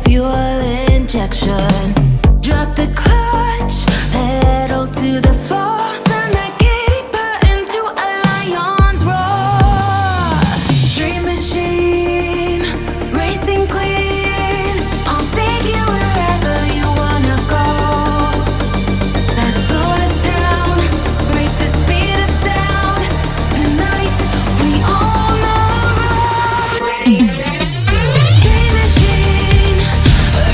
fuel injection. Drop the clutch, pedal to the floor. Turn that caper into a lion's roar. Dream machine, racing queen, I'll take you wherever you wanna go. Let's slow us down, break the speed of sound. Tonight we own the road. Dream machine,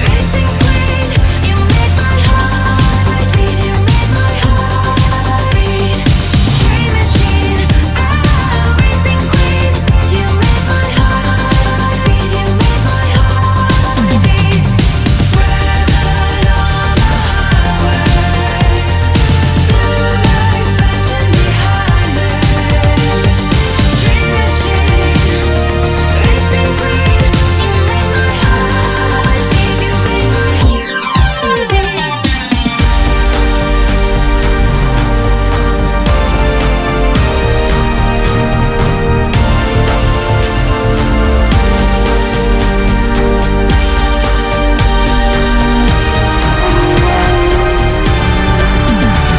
racing queen, you make my heart beat. You make my heart beat. Dream machine, racing queen, you make my heart beat. You make my heart beat. Rebel on the highway, blue lights flashing behind me. Dream machine, racing queen, you make my heart beat. You make my heart beat. Dream machine,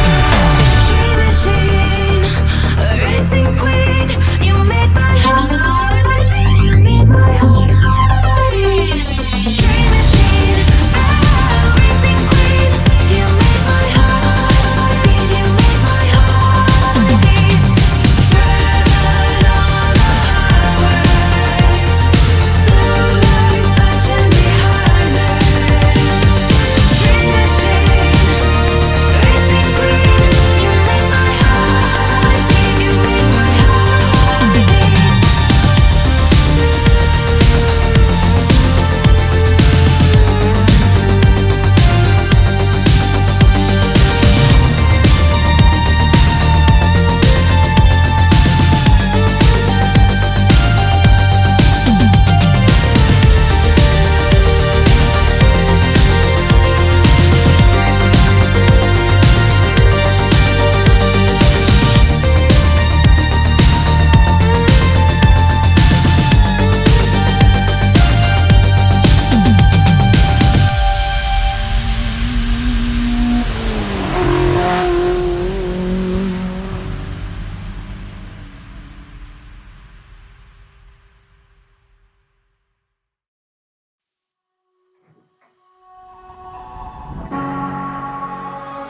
racing queen, you make my heart beat. You make my heart beat. Dream machine, racing queen, you make my heart beat. You make my heart beat. Rebel on the highway, blue lights flashing behind me. Dream machine, racing queen, you make my heart beat. You make my heart beat.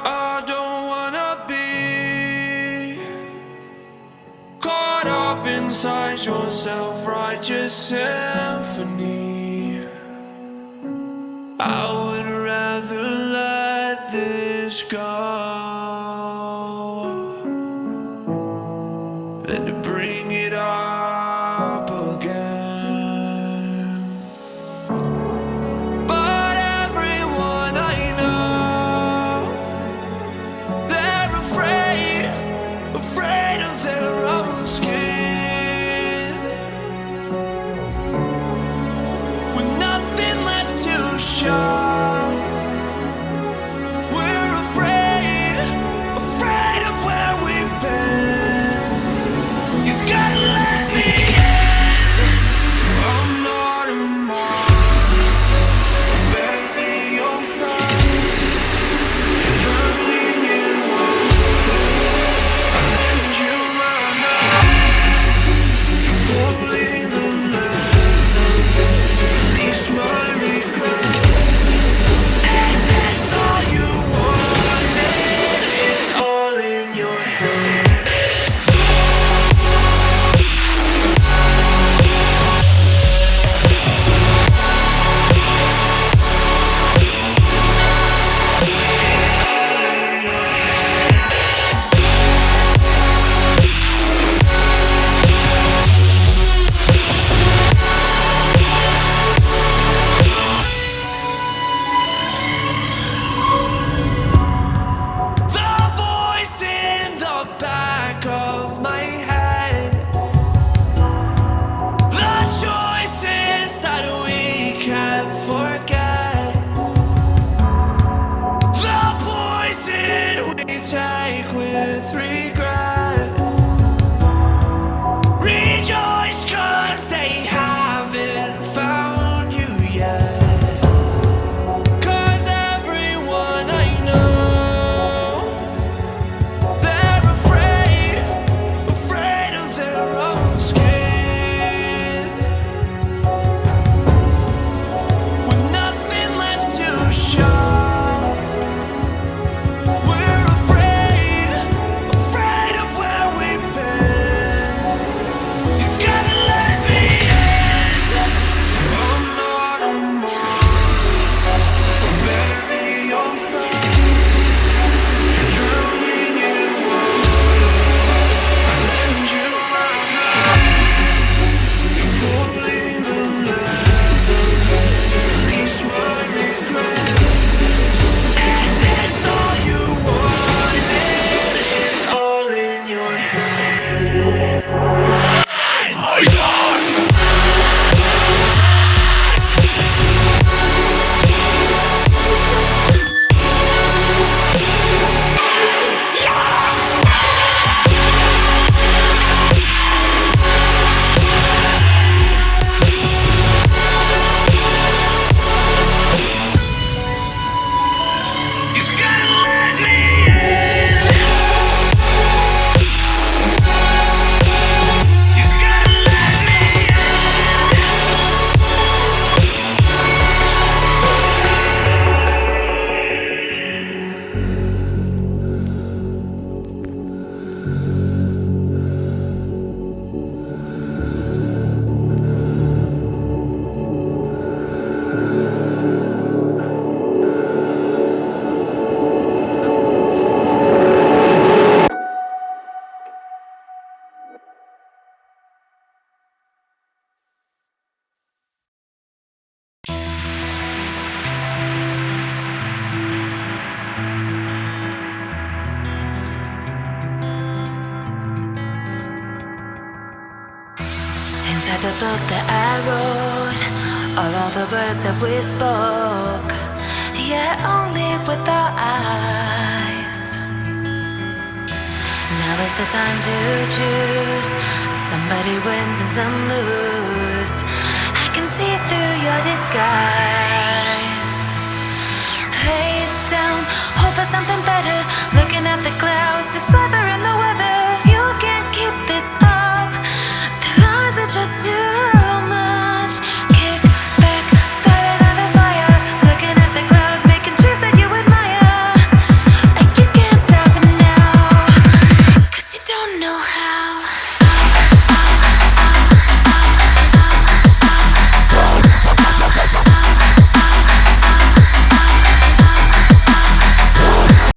I don't wanna be caught up inside your self-righteous symphony. I would rather let this go than to bring it up again. But everyone I know, they're afraid of their own skin, with nothing left to show. We're afraid of where we've been. You gotta let me in. I'm not a mark, barely your friend. Drowning in water, I lend you my hand. Falling the leather, release my regret. book that I wrote, or all the words that we spoke, yet only with our eyes. Now is the time to choose. Somebody wins and some lose. I can see through your disguise.